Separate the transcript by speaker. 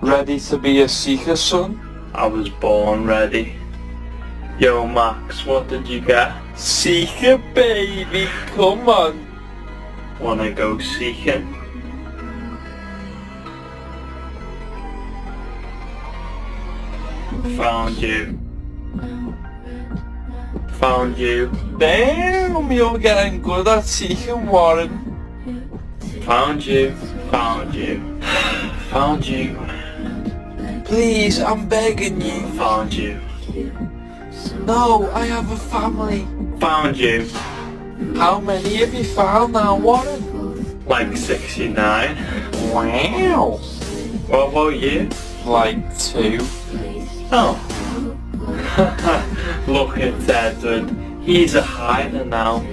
Speaker 1: Ready to be a seeker, son?
Speaker 2: I was born ready. Yo, Max, what did you get?
Speaker 1: Seeker, baby, come on.
Speaker 2: Wanna go seeking? Found you. Found you.
Speaker 1: Damn, you're getting good at seeking, Warren.
Speaker 2: Found you. Found you. Found you.
Speaker 1: Please, I'm begging you.
Speaker 2: Found you.
Speaker 1: No, I have a family.
Speaker 2: Found you.
Speaker 1: How many have you found now, Warren?
Speaker 2: Like 69.
Speaker 1: Wow.
Speaker 2: What about you?
Speaker 1: Like 2.
Speaker 2: Oh. Look at Edward. He's a hider now.